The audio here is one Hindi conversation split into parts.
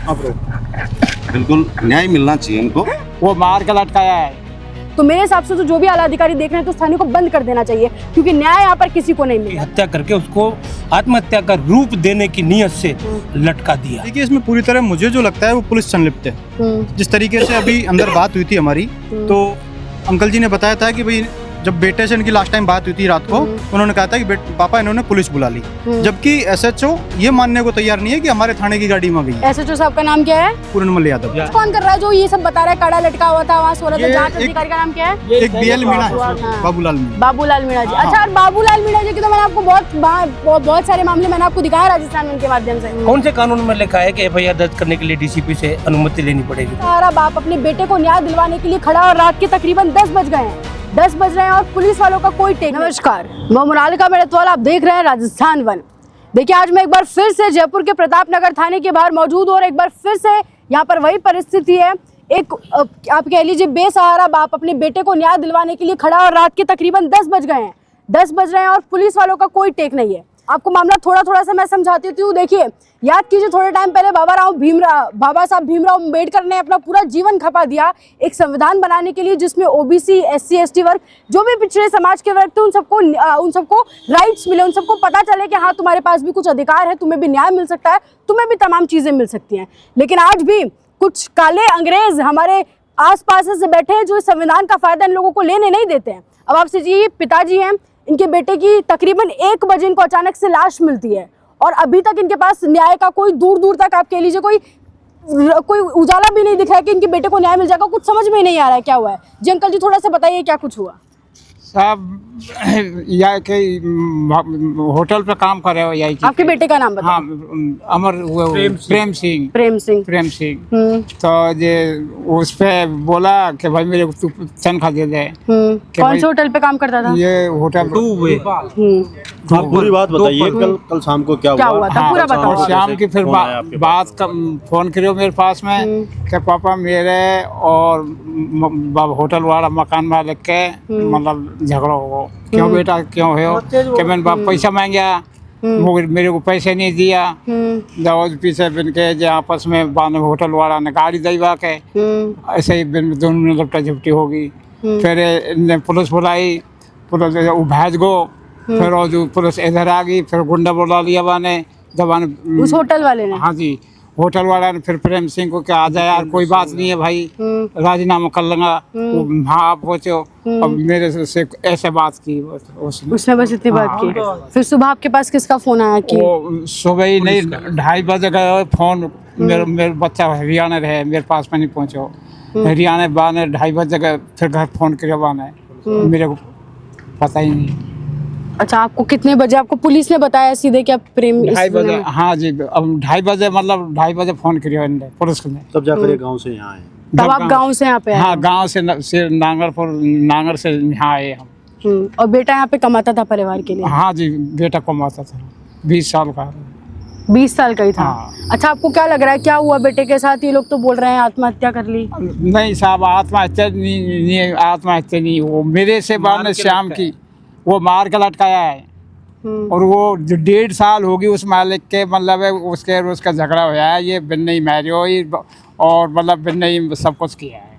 बिल्कुल न्याय मिलना चाहिए इनको। वो मार के लटकाया है। तो मेरे हिसाब से तो जो भी आला अधिकारी देख रहे हैं तो स्थानीय को बंद कर देना चाहिए, क्योंकि न्याय यहाँ पर किसी को नहीं मिला। हत्या करके उसको आत्महत्या का रूप देने की नीयत से लटका दिया। देखिए, इसमें पूरी तरह मुझे जो लगता है वो पुलिस संलिप्त है। जिस तरीके से अभी अंदर बात हुई थी हमारी, तो अंकल जी ने बताया था कि भाई जब बेटे से इनकी लास्ट टाइम बात हुई थी रात को, उन्होंने कहा था कि पापा इन्होंने पुलिस बुला ली, जबकि एसएचओ ये मानने को तैयार नहीं है कि हमारे थाने की गाड़ी में गई है। एसएचओ साहब का नाम क्या है? पूर्णमल यादव। कौन कर रहा है जो ये सब बता रहा है? कड़ा लटका हुआ था वहाँ सोलह। जांच अधिकारी का नाम क्या है? एक बीएल मीणा है, बाबूलाल मीणा। बाबूलाल मीणा जी। अच्छा, और बाबूलाल मीणा जी की तो मैंने आपको बहुत सारे मामले मैंने आपको दिखाया राजस्थान में के माध्यम से। कौन से कानून में लिखा है कि एफआईआर दर्ज करने के लिए डीसीपी से अनुमति लेनी पड़ेगी? सारा बाप अपने बेटे को न्याय दिलवाने के लिए खड़ा और रात के तकरीबन 10 बज गए हैं। 10 बज रहे हैं और पुलिस वालों का कोई टेक। नमस्कार, मैं मोनालिका मेड़तवाल, आप देख रहे हैं राजस्थान वन। देखिए, आज मैं एक बार फिर से जयपुर के प्रताप नगर थाने के बाहर मौजूद हूं और एक बार फिर से यहाँ पर वही परिस्थिति है। एक आप कह लीजिए बेसहारा बाप अपने बेटे को न्याय दिलवाने के लिए खड़ा और रात के तकरीबन 10 बज गए हैं। 10 बज रहे हैं और पुलिस वालों का कोई टेक नहीं है। आपको मामला थोड़ा सा मैं समझाती हूँ। देखिए, याद कीजिए, थोड़े टाइम पहले बाबा साहब भीमराव अम्बेडकर ने अपना पूरा जीवन खपा दिया एक संविधान बनाने के लिए, जिसमें ओबीसी, एससी, एसटी वर्ग, जो भी पिछड़े समाज के वर्ग थे, उन सबको राइट्स मिले, उन सबको पता चले कि हाँ, तुम्हारे पास भी कुछ अधिकार है, तुम्हें भी न्याय मिल सकता है, तुम्हें भी तमाम चीजें मिल सकती हैं। लेकिन आज भी कुछ काले अंग्रेज हमारे आसपास से बैठे हैं जो इस संविधान का फायदा इन लोगों को लेने नहीं देते हैं। अब आपसे जी, पिताजी हैं, इनके बेटे की तकरीबन 1 बजे इनको अचानक से लाश मिलती है और अभी तक इनके पास न्याय का कोई दूर तक आप कह लीजिए कोई उजाला भी नहीं दिख रहा है कि इनके बेटे को न्याय मिल जाएगा। कुछ समझ में नहीं आ रहा है क्या हुआ है। जी अंकल जी, थोड़ा सा बताइए क्या कुछ हुआ। साहब यह के होटल पे काम कर रहे हो यही। आपके बेटे का नाम बताओ। हाँ, अमर प्रेम सिंह। तो ये उस पे बोला कि भाई मेरे को तनख्वाह दे दे। कौन से होटल पे काम करता था? ये होटल। आप पूरी बात बताइए, कल शाम को क्या हुआ था? पूरा बताओ। शाम की फिर बात फोन करियो मेरे पास में कि पापा मेरे और होटल वाला मकान मालिक के मतलब झगड़ा हो। क्यों बेटा, क्यों हो? कि मैंने बाप पैसा मांगा, मेरे को पैसे नहीं दिया। दवाज पीछे बिन के जो आपस में बाने होटल वाला ने गाड़ी दिलवा के ऐसे ही दोनों में लपटा झपटी होगी। फिर पुलिस बुलाई, पुलिस भैज गो, फिर जो पुलिस इधर आ गई, फिर गुंडा बुला लिया बाने जब उस होटल वाले ने। हाँ जी, होटल वाला ने फिर प्रेम सिंह को क्या आ जाए यार, कोई बात नहीं है भाई, राजीनामा कर लूंगा। हाँ, आप पहुँचो। अब मेरे से ऐसे बात की उसने बस इतनी बात की। फिर सुबह आपके पास किसका फोन आया कि वो सुबह ही नहीं 2:30 बजे गए फोन। मेरे बच्चा हरियाणा रहे, मेरे पास में नहीं पहुँचो। हरियाणा बाने 2:30 बजे गए, फिर घर फोन करे बाने, मेरे को पता ही नहीं। अच्छा, आपको कितने बजे आपको पुलिस ने बताया सीधे कि आप प्रेम? 2:30 बजे। हाँ जी, अब 2:30 बजे मतलब 2:30 बजे फोन करियो पुलिस ने। तब जाकर ये गाँव से यहाँ आए। तब आप गांव से यहाँ पे आए? हाँ, गांव से नांगर से यहाँ आए हम। और बेटा यहाँ पे कमाता था परिवार के लिए? हाँ जी, बेटा कमाता था, 20 साल का। 20 साल का ही था। हाँ। अच्छा, आपको क्या लग रहा है क्या हुआ बेटे के साथ? ये लोग तो बोल रहे हैं आत्महत्या कर ली। नहीं साहब, आत्महत्या नहीं, आत्महत्या नहीं। वो मेरे से बाद शाम की वो मार के लटकाया है। और वो जो 1.5 साल होगी उस मालिक के, मतलब उसका झगड़ा होया है। ये बिन नहीं मारी और मतलब बिन नहीं सब कुछ किया है।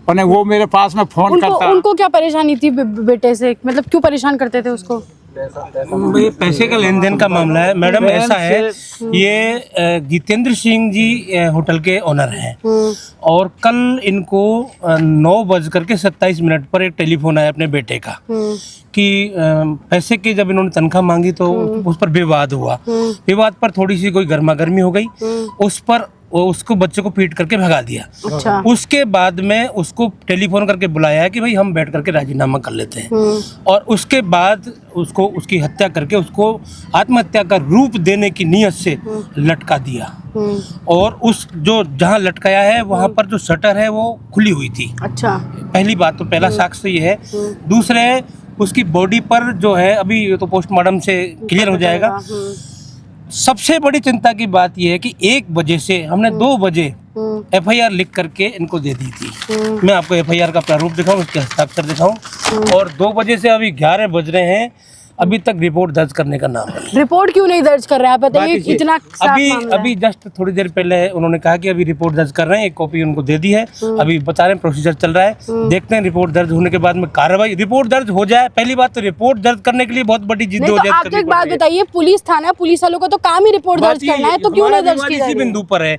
उन्हें वो मेरे पास में फोन करता। उनको क्या परेशानी थी बेटे से? मतलब क्यों परेशान करते थे उसको? पैसे का लेन देन का मामला है मैडम। ऐसा है, ये जितेंद्र सिंह जी होटल के ओनर हैं और कल इनको 9:27 पर एक टेलीफोन आया अपने बेटे का कि पैसे की जब इन्होंने तनख्वाह मांगी तो उस पर विवाद हुआ। विवाद पर थोड़ी सी कोई गर्मा गर्मी हो गई, उस पर उसको बच्चे को पीट करके भगा दिया। अच्छा। उसके बाद में उसको टेलीफोन करके बुलाया है कि भाई हम बैठ करके राजीनामा कर लेते हैं, और उसके बाद उसको उसकी हत्या करके उसको आत्महत्या का रूप देने की नीयत से लटका दिया। और उस जो जहाँ लटकाया है वहाँ पर जो शटर है वो खुली हुई थी। अच्छा, पहली बात तो पहला साक्ष्य ये है। दूसरे, उसकी बॉडी पर जो है अभी तो पोस्टमार्टम से क्लियर हो जाएगा। सबसे बड़ी चिंता की बात यह है कि 1 बजे से हमने 2 बजे एफआईआर लिख करके इनको दे दी थी। मैं आपको एफआईआर का प्रारूप दिखाऊं, उसके हस्ताक्षर दिखाऊं। और 2 बजे से अभी 11 बज रहे हैं, अभी तक रिपोर्ट दर्ज करने का नाम नहीं। रिपोर्ट क्यों नहीं दर्ज कर रहे हैं आप? बताइए, बाकी इतना साफ अभी मामला अभी है। जस्ट थोड़ी देर पहले उन्होंने कहा कि अभी रिपोर्ट दर्ज कर रहे हैं, एक कॉपी उनको दे दी है, अभी बता रहे हैं प्रोसीजर चल रहा है, देखते हैं रिपोर्ट दर्ज होने के बाद में कार्रवाई। रिपोर्ट दर्ज हो जाए, पहली बात तो रिपोर्ट दर्ज करने के लिए बहुत बड़ी नहीं तो जिद्दोजहद आप तो करनी एक बात पड़ती है। बताइए, पुलिस थाना, पुलिस वालों का तो काम ही रिपोर्ट दर्ज करना है, तो क्यों नहीं दर्ज की जा इसी रही है? बिंदु पर है।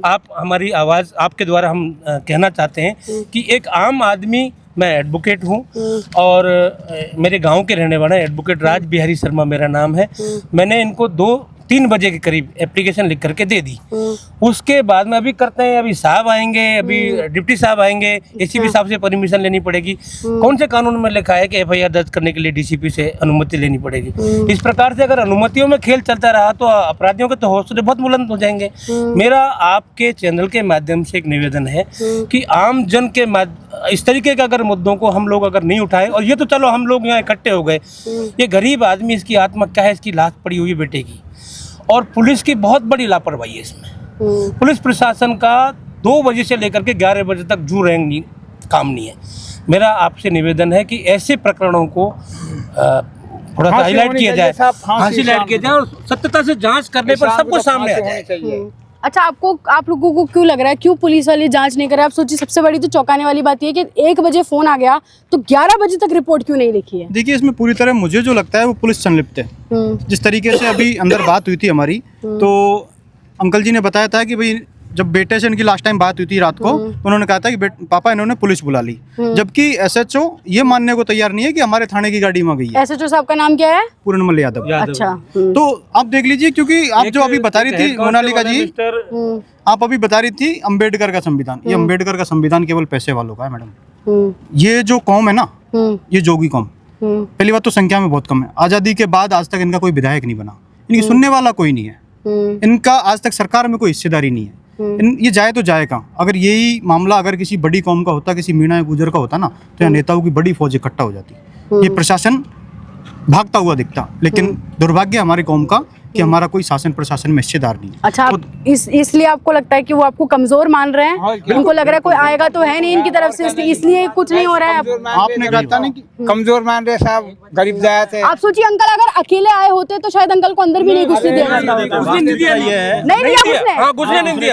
आप हमारी आवाज आपके द्वारा हम कहना चाहते हैं कि एक आम आदमी, मैं एडवोकेट हूं और मेरे गांव के रहने वाले एडवोकेट राज बिहारी शर्मा मेरा नाम है। मैंने इनको 2-3 बजे के करीब एप्लीकेशन लिख करके दे दी। उसके बाद में अभी करते हैं, अभी साहब आएंगे, अभी डिप्टी साहब आएंगे, एसीपी साहब से परमिशन लेनी पड़ेगी। कौन से कानून में लिखा है कि एफआईआर दर्ज करने के लिए डीसीपी से अनुमति लेनी पड़ेगी? इस प्रकार से अगर अनुमतियों में खेल चलता रहा तो अपराधियों के तो हौसले बहुत बुलंद हो जाएंगे। मेरा आपके चैनल के माध्यम से एक निवेदन है कि आम जन के इस तरीके के अगर मुद्दों को हम लोग अगर नहीं उठाए, और ये तो चलो हम लोग यहाँ इकट्ठे हो गए, ये गरीब आदमी, इसकी आत्मा क्या है, इसकी लाश पड़ी हुई बेटे की, और पुलिस की बहुत बड़ी लापरवाही है इसमें। पुलिस प्रशासन का 2 बजे से लेकर के 11 बजे तक जू रहेंगी काम नहीं है। मेरा आपसे निवेदन है कि ऐसे प्रकरणों को थोड़ा सा हाईलाइट किया जाए, फांसी लाइट किया जाए और सत्यता से जांच करने पर सबको सामने आ जाए। अच्छा, आप लोगों को क्यों लग रहा है, क्यों पुलिस वाले जांच नहीं कर रहे? आप सोचिए, सबसे बड़ी तो चौंकाने वाली बात ये है कि 1 बजे फोन आ गया तो 11 बजे तक रिपोर्ट क्यों नहीं लिखी है? देखिए, इसमें पूरी तरह मुझे जो लगता है वो पुलिस संलिप्त है। जिस तरीके से अभी अंदर बात हुई थी हमारी, तो अंकल जी ने बताया था कि भाई जब बेटे से इनकी लास्ट टाइम बात हुई थी रात को, उन्होंने कहा था कि पापा इन्होंने पुलिस बुला ली, जबकि एसएचओ ये मानने को तैयार नहीं है कि हमारे थाने की गाड़ी में गई है। एसएचओ साहब का नाम क्या है? पूर्णमल यादव। अच्छा। तो आप देख लीजिए, क्योंकि आप जो अभी बता रही थी मोनालिका जी, आप अभी बता रही थी अंबेडकर का संविधान, ये अंबेडकर का संविधान केवल पैसे वालों का है मैडम। ये जो कौम है ना, ये जोगी कौम, पहली बात तो संख्या में बहुत कम है। आजादी के बाद आज तक इनका कोई विधायक नहीं बना, इनकी सुनने वाला कोई नहीं है, इनका आज तक सरकार में कोई हिस्सेदारी नहीं है। ये जाए तो जाए कहाँ? अगर यही मामला अगर किसी बड़ी कौम का होता, किसी मीणा या गुजर का होता ना, तो यहाँ नेताओं की बड़ी फौज इकट्ठा हो जाती। ये प्रशासन भागता हुआ दिखता, लेकिन दुर्भाग्य हमारी कौम का कि हमारा कोई शासन प्रशासन में हिस्सेदार नहीं है। अच्छा, इसलिए आपको लगता है कि वो आपको कमजोर मान रहे हैं? इनको लग रहा है कोई आएगा तो है नहीं इनकी तरफ से, इसलिए कुछ नहीं हो रहा है। आपने कहा नहीं कि कमजोर मान रहे साहब, गरीब जायत है। आप सोचिए, अंकल अगर अकेले आए होते तो शायद अंकल को अंदर भी नहीं घुसने दिया जाता।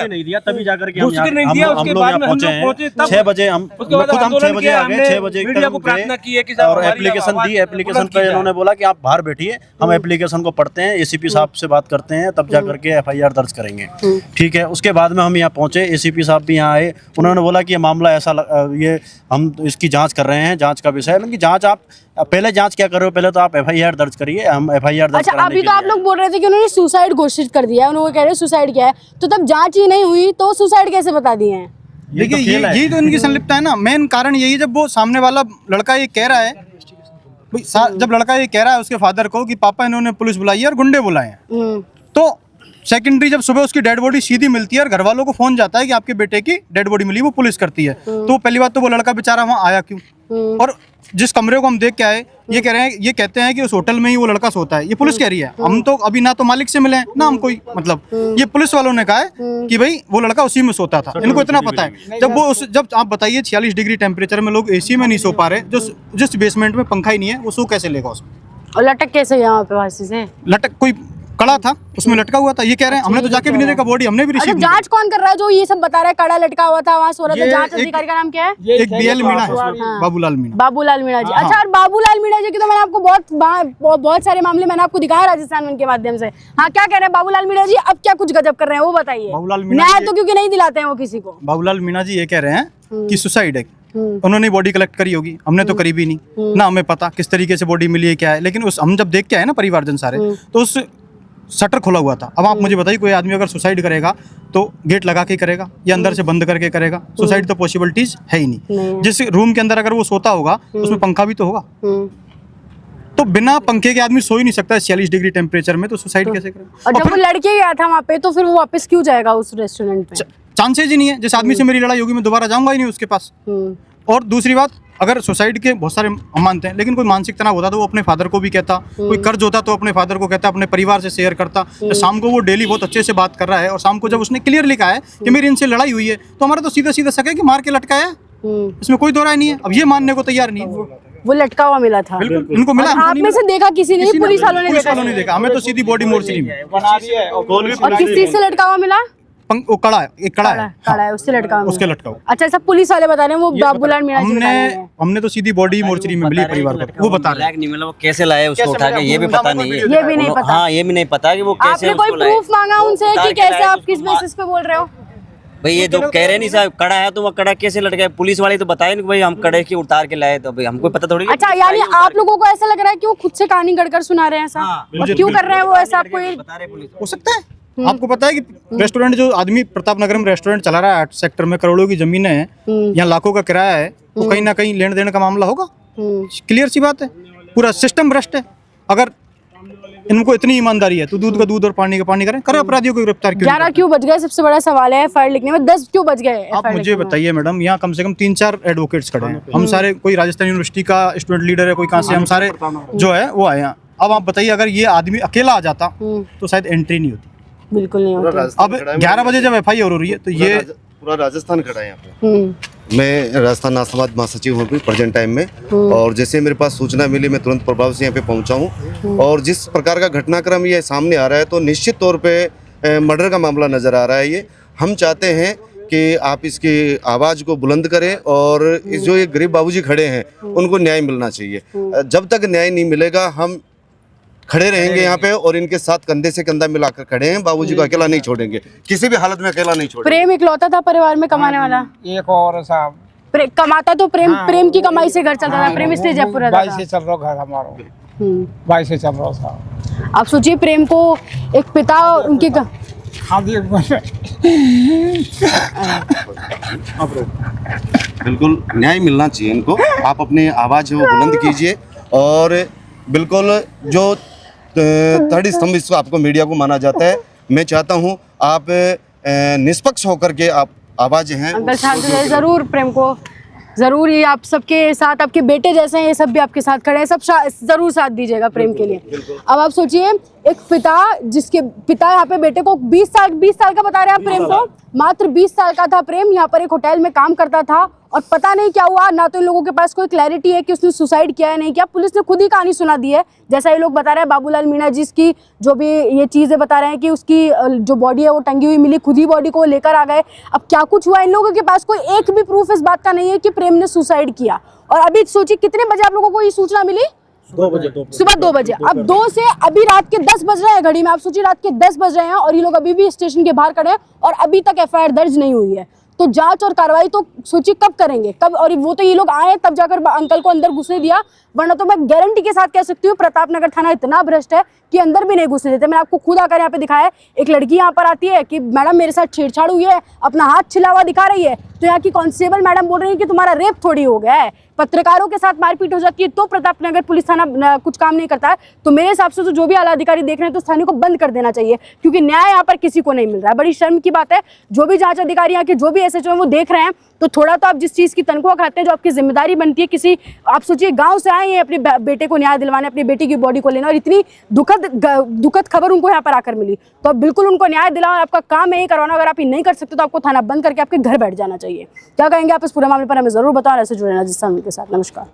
नहीं दिया तभी जाकर के घुस के नहीं दिया। उसके बाद में हम लोग पहुंचे 6 बजे, हम खुद 6 बजे आ गए, 6 बजे मीडिया को प्रार्थना की है कि साहब और एप्लीकेशन दी। एप्लीकेशन पे इन्होंने बोला कि आप बाहर बैठिए, हम एप्लीकेशन को पढ़ते हैं, एसीपी साहब से बात करते हैं, तब जाकर के एफआईआर दर्ज करेंगे। ठीक है, उसके बाद में हम यहाँ पहुंचे, एसीपी साहब भी यहाँ आए, उन्होंने बोला कि ये मामला ऐसा ये हम इसकी जांच कर रहे हैं, जांच का विषय है। लेकिन जांच आप पहले जांच क्या कर रहे हो, पहले तो आप एफआईआर दर्ज करिए, हम एफआईआर दर्ज अच्छा, अभी तो आप लोग बोल रहे थे कि उन्होंने सुसाइड घोषित कर दिया है, उन्होंने कह रहे हैं सुसाइड किया है, तो तब जांच ही नहीं हुई तो सुसाइड कैसे बता दिए हैं? देखिए, यही तो इनकी संलिप्तता है ना। मेन कारण यही, जब वो सामने वाला लड़का ये कह रहा है, जब लड़का ये कह रहा है उसके फादर को कि पापा इन्होंने पुलिस बुलाई है और गुंडे बुलाए हैं, तो सेकेंडरी जब सुबह उसकी डेड बॉडी सीधी मिलती है और घर वालों को फोन जाता है कि आपके बेटे की डेड बॉडी मिली, वो पुलिस करती है, तो पहली बात तो वो लड़का बेचारा वहाँ आया क्यों? और जिस कमरे को हम देख के आए, ये कह रहे हैं, ये कहते हैं कि उस होटल में ही वो लड़का सोता है, ये पुलिस कह रही है। हम तो अभी ना तो मालिक से मिले हैं ना हम कोई, मतलब ये पुलिस वालों ने कहा है कि भाई वो लड़का उसी में सोता था, इनको इतना पता है। जब आप बताइए 46 डिग्री टेम्परेचर में लोग एसी में नहीं सो पा रहे, जिस बेसमेंट में पंखा ही नहीं है, वो सो कैसे लेगा उसमें? और लटक कैसे यहाँ पे वासी से? लटक कोई कड़ा था उसमें लटका हुआ था, ये कह रहे हैं। हमने तो जाके भी नहीं देखा बॉडी, हमने भी रिसीव नहीं। जांच कौन कर रहा है जो ये सब बता रहा है कड़ा लटका हुआ था वहाँ सो रहा था? जांच अधिकारी का नाम क्या है? एक बीएल मीणा है, बाबूलाल मीणा। बाबूलाल मीणा जी। अच्छा, और बाबूलाल मीणा जी की तो मैंने आपको बहुत सारे मामले मैंने आपको दिखाया राजस्थान वन के माध्यम से। हाँ, क्या कह रहे हैं बाबूलाल मीणा जी? अब क्या कुछ गजब कर रहे हैं वो बताइए। न्याय तो क्योंकि नहीं दिलाते हैं वो किसी को। बाबूलाल मीणा जी ये कह रहे हैं कि सुसाइड है, उन्होंने बॉडी कलेक्ट करी होगी, हमने तो करी भी नहीं ना, हमें पता किस तरीके से बॉडी मिली है क्या है। लेकिन उस हम जब देख के आए ना परिवारजन सारे, तो उस शटर खुला हुआ था। अब आप मुझे बताइए, कोई आदमी अगर सुसाइड करेगा तो गेट लगा के करेगा या अंदर से बंद करके करेगा? सुसाइड तो पॉसिबिलिटीज है ही नहीं। जिस रूम के अंदर अगर वो सोता होगा उसमें पंखा भी तो होगा, तो बिना पंखे के आदमी सो ही नहीं सकता 46 डिग्री टेम्परेचर में, तो सुसाइड कैसे करेगा? और जब वो लड़के गया था वहाँ पे, तो फिर वो वापस क्यों जाएगा उस रेस्टोरेंट पे? चांसेज ही नहीं है। जिस आदमी से मेरी लड़ाई होगी मैं दोबारा जाऊंगा ही नहीं उसके पास। और दूसरी बात, अगर सुसाइड के बहुत सारे हम मानते हैं, लेकिन कोई मानसिक तनाव होता तो वो अपने फादर को भी कहता, कोई कर्ज होता तो अपने फादर को कहता, अपने परिवार से शेयर करता। शाम को वो डेली बहुत अच्छे से बात कर रहा है, और शाम को जब उसने क्लियर लिखा है कि मेरी इनसे लड़ाई हुई है, तो हमारा तो सीधा सीधा शक है कि मार के लटकाया, इसमें कोई दो राय नहीं है। अब ये मानने को तैयार नहीं है, वो लटका हुआ मिला था। बिल्कुल इनको मिला, और हमको आप नहीं में से मिला। देखा किसी ने? पुलिस वालों ने पुलिस देखा? वालों ने देखा, हमें तो सीधी बॉडी मोर्चरी में बना दिया है और किस चीज से लटका हुआ मिला? वो कड़ा है, एक कड़ा है, कड़ा है, उससे लटका हुआ उसके मिला। लटका हुआ। अच्छा, सब पुलिस वाले बता रहे हैं वो बाबूलाल मीणा जी बता रहे हैं। हमने तो सीधी बॉडी मोर्चरी में मिली परिवार को, वो बता रहे हैं। ब्लैक नहीं मिला, वो कैसे लाए उसको उठा के ये भी पता नहीं है। ये भी नहीं पता। हाँ, ये भी नहीं पता कि वो कैसे आपने कोई उसको लाए। प्रूफ मांगा उनसे उतार कि के कैसे लाए, आप किस उसको बेसिस पे बोल रहे हो? भाई ये जो कह रहे नहीं साहब कड़ा है, तो वो कड़ा कैसे लटका है? पुलिस वाले तो बताए नहीं कि भाई हम कड़े की उतार के लाए, तो भाई हमको पता थोड़ी। अच्छा, यानी आप लोगों को ऐसा लग रहा है कि वो खुद से कहानी गढ़कर सुना रहे हैं ऐसा? और क्यों कर रहे हैं वो ऐसा? आपको ये बता रहे पुलिस। हो सकता है, आपको पता है कि रेस्टोरेंट जो आदमी प्रताप नगर में रेस्टोरेंट चला रहा है 8 सेक्टर में, करोड़ों की जमीनें हैं, यहाँ लाखों का किराया है, तो कहीं ना कहीं लेन देन का मामला होगा। क्लियर सी बात है, पूरा सिस्टम भ्रष्ट है। अगर इनको इतनी ईमानदारी है तो दूध का दूध और पानी का पानी करें, करे अपराधियों को गिरफ्तार क्यों? 11 क्यों बज गए? सबसे बड़ा सवाल है एफआईआर लिखने में। 10 क्यों बज गए? आप मुझे बताइए मैडम, यहाँ कम से कम 3-4 एडवोकेट्स खड़े हैं, हम सारे, कोई राजस्थान यूनिवर्सिटी का स्टूडेंट लीडर है, कोई कहाँ से, हम सारे जो है वो आए हैं। अब आप बताइए, अगर ये आदमी अकेला आ जाता तो शायद एंट्री नहीं होती। बिल्कुल नहीं होता। अब 11 बजे जब एफआईआर हो रही है तो ये पूरा राजस्थान खड़ा है यहाँ पे। मैं राजस्थान नाथ महासचिव हूँ प्रेजेंट टाइम में, और जैसे मेरे पास सूचना मिली मैं तुरंत प्रभाव से यहाँ पे पहुँचा हूँ। और जिस प्रकार का घटनाक्रम ये सामने आ रहा है तो निश्चित तौर पे मर्डर का मामला नज़र आ रहा है। ये हम चाहते हैं कि आप इसकी आवाज़ को बुलंद करें, और इस जो ये गरीब बाबूजी खड़े हैं उनको न्याय मिलना चाहिए। जब तक न्याय नहीं मिलेगा हम खड़े रहेंगे यहाँ पे, और इनके साथ कंधे से कंधा मिलाकर खड़े हैं। बाबूजी को अकेला नहीं छोड़ेंगे, किसी भी हालत में अकेला नहीं छोड़ेंगे। प्रेम इकलौता था परिवार में कमाने वाला? एक और साहब कमाता तो प्रेम की कमाई से घर चलता था। प्रेम इसलिए जयपुर रहता भाई था। से चल रहा घर हमारा, भाई से चल रहा साहब। आप सोचिए, प्रेम को एक पिता उनके हाँ जी, बिल्कुल न्याय मिलना चाहिए इनको। आप अपनी आवाज़ है वो बुलंद कीजिए, और बिल्कुल जो 3rd स्तंभ इसको आपको मीडिया को माना जाता है, मैं चाहता हूँ आप निष्पक्ष होकर के आप आवाज़ हैं अंकल साथ जरूर प्रेम को, जरूर ये आप सबके साथ, आपके बेटे जैसे हैं ये सब भी आपके साथ खड़े हैं, सब जरूर साथ दीजिएगा प्रेम के लिए। अब आप सोचिए, एक पिता, जिसके पिता यहाँ पे बेटे को 20 साल का बता रहे हैं आप प्रेम को, मात्र 20 साल का था प्रेम, यहाँ पर एक होटल में काम करता था, और पता नहीं क्या हुआ, ना तो इन लोगों के पास कोई क्लैरिटी है कि उसने सुसाइड किया है नहीं किया। पुलिस ने खुद ही कहानी सुना दी है, जैसा ये लोग बता रहे हैं। बाबूलाल मीणा जी की जो भी ये चीज़ें बता रहे हैं कि उसकी जो बॉडी है वो टंगी हुई मिली, खुद ही बॉडी को लेकर आ गए। अब क्या कुछ हुआ, इन लोगों के पास कोई एक भी प्रूफ इस बात का नहीं है कि प्रेम ने सुसाइड किया। और अभी सोचिए कितने बजे आप लोगों को ये सूचना मिली? 2 बजे, सुबह 2 बजे। अब 2 से अभी रात के 10 बज रहे हैं घड़ी में। आप सोचिए, रात के 10 बज रहे हैं और ये लोग अभी भी स्टेशन के बाहर खड़े हैं, और अभी तक एफआईआर दर्ज नहीं हुई है। तो जांच और कार्रवाई तो सोचिए कब करेंगे, कब? और वो तो ये लोग आए तब जाकर अंकल को अंदर घुसने दिया, वरना तो मैं गारंटी के साथ कह सकती हूँ प्रताप नगर थाना इतना भ्रष्ट है कि अंदर भी नहीं घुसने देते। मैंने आपको खुद आकर यहाँ पे दिखाया, एक लड़की यहाँ पर आती है कि मैडम मेरे साथ छेड़छाड़ हुई है, अपना हाथ छिला हुआ दिखा रही है, तो यहाँ की कांस्टेबल मैडम बोल रही है कि तुम्हारा रेप थोड़ी हो गया है। पत्रकारों के साथ मारपीट हो जाती है तो प्रताप नगर पुलिस थाना कुछ काम नहीं करता है। तो मेरे हिसाब से तो जो भी आला अधिकारी देख रहे हैं तो स्थानीय को बंद कर देना चाहिए, क्योंकि न्याय यहाँ पर किसी को नहीं मिल रहा है। बड़ी शर्म की बात है। जो भी जांच अधिकारी यहाँ के, जो भी एसएचओ हैं वो देख रहे हैं, तो थोड़ा तो आप जिस चीज़ की तनख्वाह खाते हैं, जो आपकी जिम्मेदारी बनती है, किसी, आप सोचिए गांव से आए हैं अपने बेटे को न्याय दिलवाने, अपनी बेटी की बॉडी को लेना, और इतनी दुखद खबर उनको यहाँ पर आकर मिली, तो अब बिल्कुल उनको न्याय दिलाओ। आपका काम है ये करवाना। अगर आप ये नहीं कर सकते तो आपको थाना बंद करके आपके घर बैठ जाना चाहिए। क्या कहेंगे आप इस पूरे मामले पर? हमें जरूर बताओ। ऐसे जुड़े राजस्थान के साथ। नमस्कार।